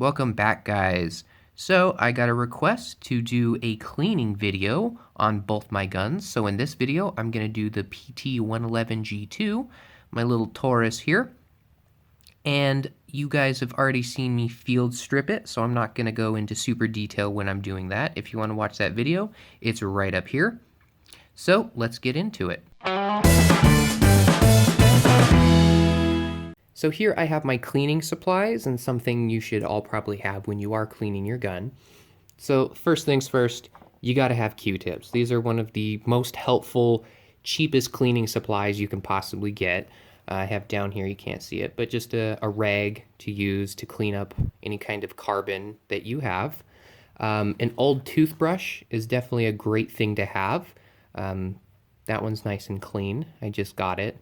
Welcome back, guys. So I got a request to do a cleaning video on both my guns. So in this video, I'm going to do the PT111 G2, my little Taurus here. And you guys have already seen me field strip it, so I'm not going to go into super detail when I'm doing that. If you want to watch that video, it's right up here. So let's get into it. So here I have my cleaning supplies and something you should all probably have when you are cleaning your gun. So first things first, you got to have Q-tips. These are one of the most helpful, cheapest cleaning supplies you can possibly get. I have down here, you can't see it, but just a rag to use to clean up any kind of carbon that you have. An old toothbrush is definitely a great thing to have. That one's nice and clean. I just got it.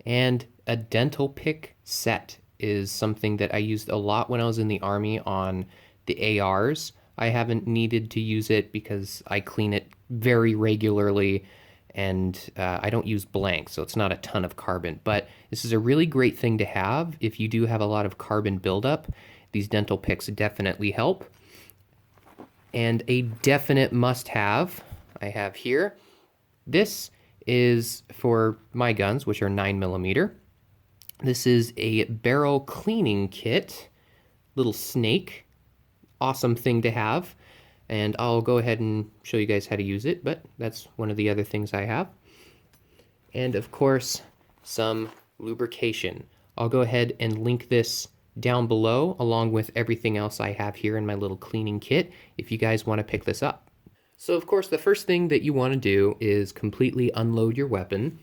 And a dental pick set is something that I used a lot when I was in the Army on the ARs. I haven't needed to use it because I clean it very regularly and I don't use blank, so it's not a ton of carbon. But this is a really great thing to have if you do have a lot of carbon buildup. These dental picks definitely help. And a definite must-have I have here. This is for my guns, which are 9mm. This is a barrel cleaning kit, little snake, awesome thing to have. And I'll go ahead and show you guys how to use it, but that's one of the other things I have. And of course, some lubrication. I'll go ahead and link this down below along with everything else I have here in my little cleaning kit if you guys want to pick this up. So of course the first thing that you want to do is completely unload your weapon.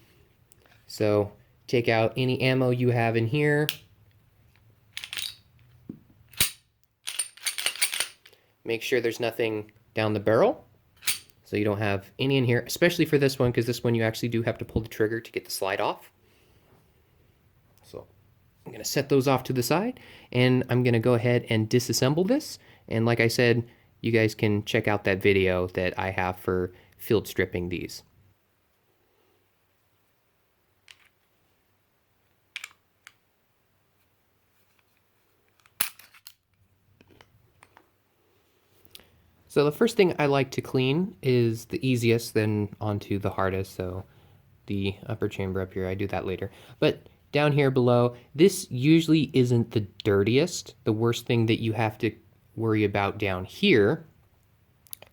So take out any ammo you have in here. Make sure there's nothing down the barrel, so you don't have any in here, especially for this one, because this one you actually do have to pull the trigger to get the slide off. So I'm going to set those off to the side, and I'm going to go ahead and disassemble this. And like I said, you guys can check out that video that I have for field stripping these. So the first thing I like to clean is the easiest, then onto the hardest. So the upper chamber up here, I do that later. But down here below, this usually isn't the dirtiest. The worst thing that you have to worry about down here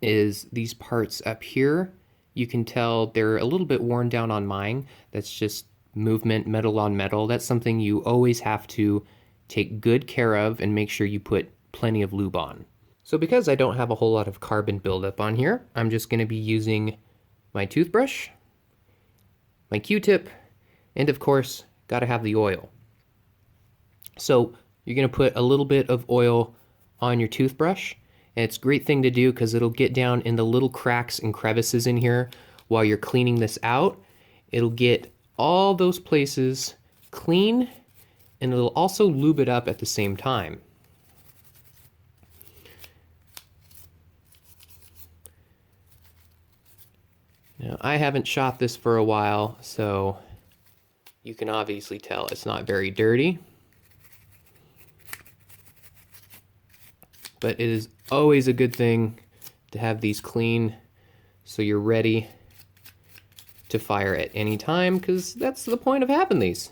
is these parts up here. You can tell they're a little bit worn down on mine. That's just movement, metal on metal. That's something you always have to take good care of and make sure you put plenty of lube on. So because I don't have a whole lot of carbon buildup on here, I'm just going to be using my toothbrush, my Q-tip, and of course, got to have the oil. So you're going to put a little bit of oil on your toothbrush. And it's a great thing to do because it'll get down in the little cracks and crevices in here while you're cleaning this out. It'll get all those places clean, and it'll also lube it up at the same time. Now, I haven't shot this for a while, so you can obviously tell it's not very dirty. But it is always a good thing to have these clean so you're ready to fire at any time, because that's the point of having these.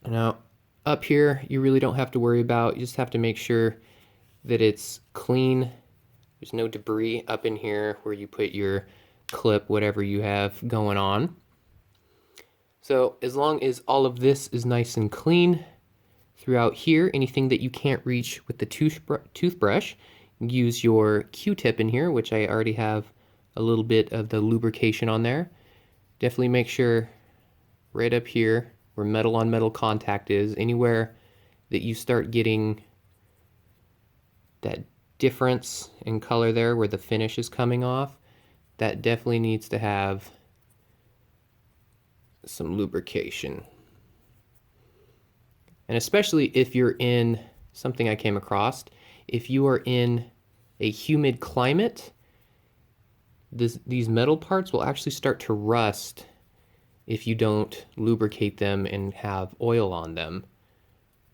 Now, up here, you really don't have to worry about. You just have to make sure that it's clean. There's no debris up in here where you put your clip, whatever you have going on. So as long as all of this is nice and clean throughout here, anything that you can't reach with the toothbrush, use your Q-tip in here, which I already have a little bit of the lubrication on there. Definitely make sure right up here where metal on metal contact is, anywhere that you start getting that difference in color there where the finish is coming off, that definitely needs to have some lubrication. And especially if you're in something I came across, if you are in a humid climate, these metal parts will actually start to rust if you don't lubricate them and have oil on them.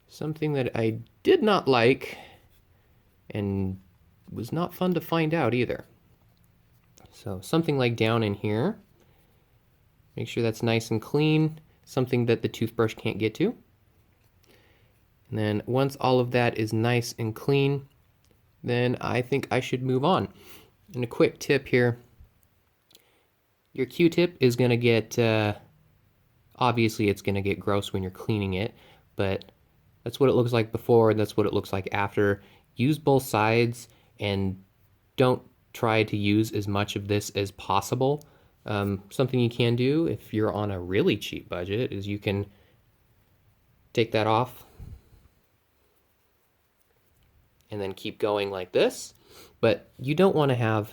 Something that I did not like and was not fun to find out either. So something like down in here, make sure that's nice and clean, something that the toothbrush can't get to. And then once all of that is nice and clean, then I think I should move on. And a quick tip here, your Q-tip is going to get, obviously it's going to get gross when you're cleaning it, but that's what it looks like before, and that's what it looks like after. Use both sides and don't try to use as much of this as possible. Something you can do if you're on a really cheap budget is you can take that off and then keep going like this, but you don't want to have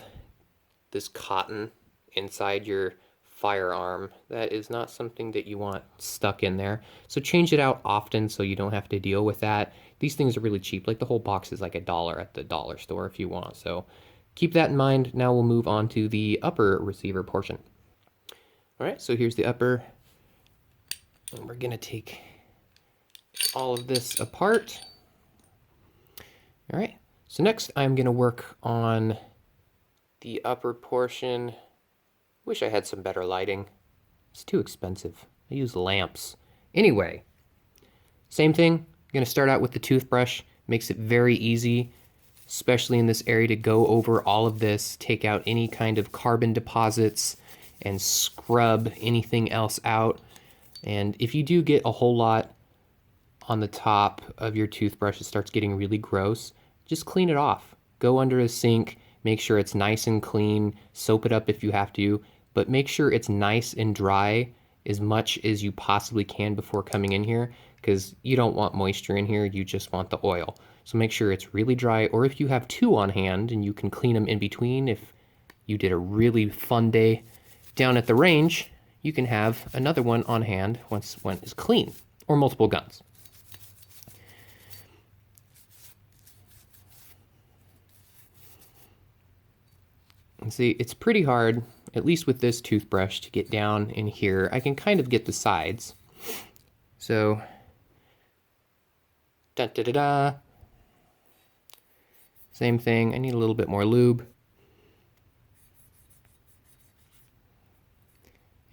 this cotton inside your firearm. That is not something that you want stuck in there. So change it out often so you don't have to deal with that. These things are really cheap. Like the whole box is like $1 at the dollar store if you want. So keep that in mind. Now we'll move on to the upper receiver portion. All right, so here's the upper. And we're gonna take all of this apart. All right, so next I'm gonna work on the upper portion. Wish I had some better lighting. It's too expensive. I use lamps. Anyway, same thing. I'm gonna start out with the toothbrush. Makes it very easy, especially in this area, to go over all of this, take out any kind of carbon deposits, and scrub anything else out. And if you do get a whole lot on the top of your toothbrush, it starts getting really gross, just clean it off. Go under a sink, make sure it's nice and clean, soap it up if you have to, but make sure it's nice and dry as much as you possibly can before coming in here, because you don't want moisture in here, you just want the oil. So make sure it's really dry, or if you have two on hand and you can clean them in between, if you did a really fun day down at the range, you can have another one on hand once one is clean, or multiple guns. And see, it's pretty hard, at least with this toothbrush, to get down in here. I can kind of get the sides. So, da-da-da-da. Same thing, I need a little bit more lube.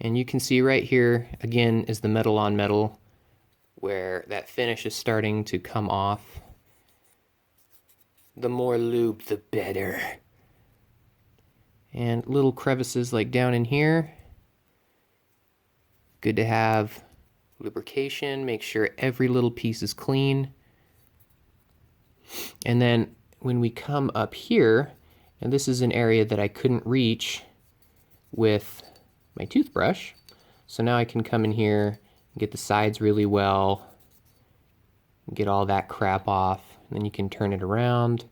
And you can see right here, again, is the metal on metal, where that finish is starting to come off. The more lube, the better. And little crevices like down in here. Good to have lubrication, make sure every little piece is clean. And then when we come up here, and this is an area that I couldn't reach with my toothbrush, so now I can come in here and get the sides really well, get all that crap off, and then you can turn it around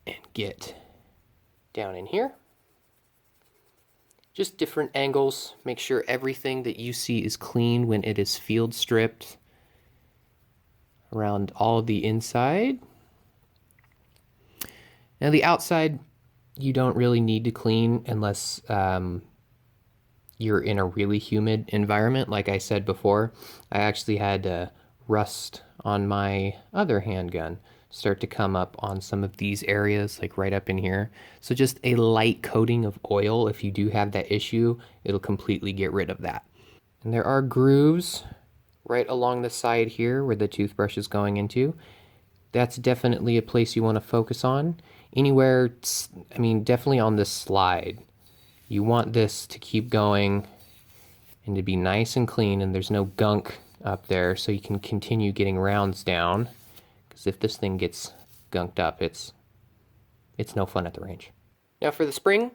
and get down in here. Just different angles. Make sure everything that you see is clean when it is field stripped around all the inside. Now the outside you don't really need to clean unless you're in a really humid environment. Like I said before, I actually had rust on my other handgun start to come up on some of these areas, like right up in here. So just a light coating of oil, if you do have that issue, it'll completely get rid of that. And there are grooves right along the side here where the toothbrush is going into. That's definitely a place you want to focus on. Anywhere, I mean, definitely on this slide. You want this to keep going and to be nice and clean, and there's no gunk up there, so you can continue getting rounds down. Because if this thing gets gunked up, it's no fun at the range. Now for the spring,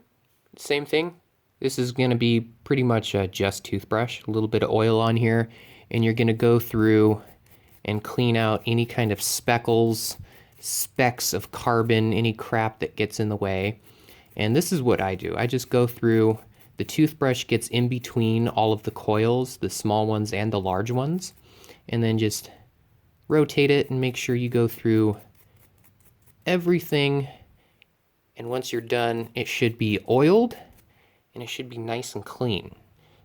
same thing. This is going to be pretty much just toothbrush, a little bit of oil on here, and you're going to go through and clean out any kind of speckles, specks of carbon, any crap that gets in the way. And this is what I do. I just go through, the toothbrush gets in between all of the coils, the small ones and the large ones, and then just rotate it and make sure you go through everything. And once you're done, it should be oiled and it should be nice and clean.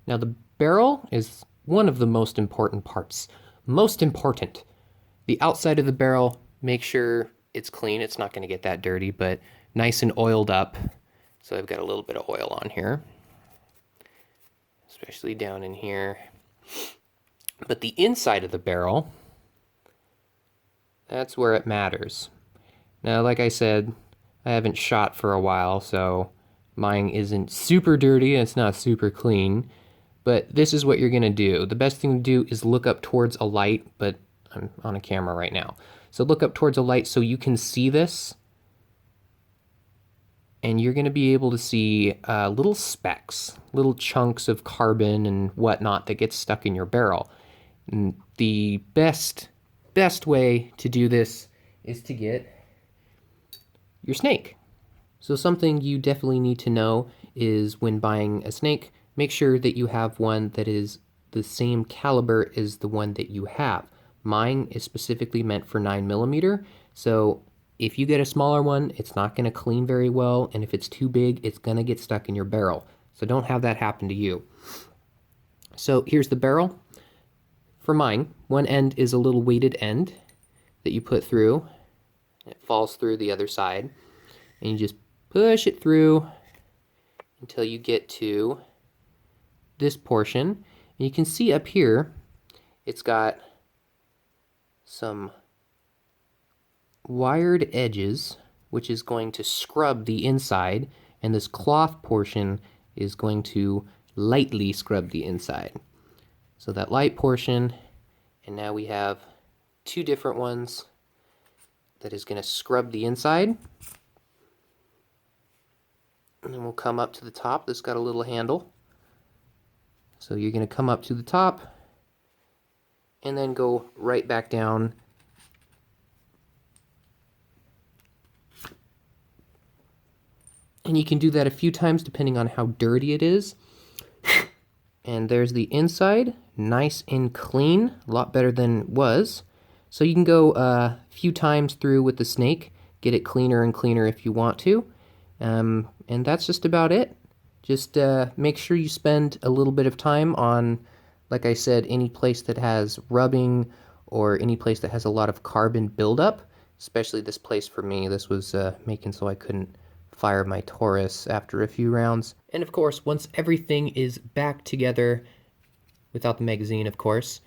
Now the barrel is one of the most important parts. Most important. The outside of the barrel, make sure it's clean. It's not going to get that dirty, but nice and oiled up. So I've got a little bit of oil on here, especially down in here. But the inside of the barrel, that's where it matters. Now, like I said, I haven't shot for a while, so mine isn't super dirty and it's not super clean. But this is what you're going to do. The best thing to do is look up towards a light, but I'm on a camera right now. So look up towards a light so you can see this. And you're going to be able to see little specks, little chunks of carbon and whatnot that gets stuck in your barrel. And the best way to do this is to get your snake. So something you definitely need to know is when buying a snake, make sure that you have one that is the same caliber as the one that you have. Mine is specifically meant for 9mm, so if you get a smaller one, it's not going to clean very well, and if it's too big, it's going to get stuck in your barrel. So don't have that happen to you. So here's the barrel. For mine, one end is a little weighted end that you put through. It falls through the other side, and you just push it through until you get to this portion. And you can see up here, it's got some wired edges, which is going to scrub the inside, and this cloth portion is going to lightly scrub the inside. So that light portion, and now we have two different ones that is going to scrub the inside. And then we'll come up to the top. This got a little handle. So you're going to come up to the top and then go right back down. And you can do that a few times depending on how dirty it is. And there's the inside, nice and clean, a lot better than it was. So you can go a few times through with the snake, get it cleaner and cleaner if you want to. And that's just about it. Just make sure you spend a little bit of time on, like I said, any place that has rubbing or any place that has a lot of carbon buildup, especially this place for me. This was making so I couldn't fire my Taurus after a few rounds. And of course, once everything is back together, without the magazine, of course,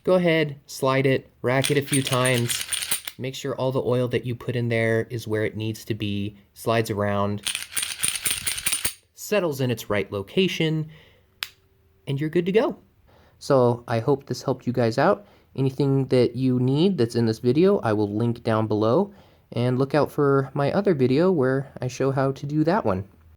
go ahead, slide it, rack it a few times, make sure all the oil that you put in there is where it needs to be, slides around, settles in its right location, and you're good to go. So I hope this helped you guys out. Anything that you need that's in this video, I will link down below. And look out for my other video where I show how to do that one.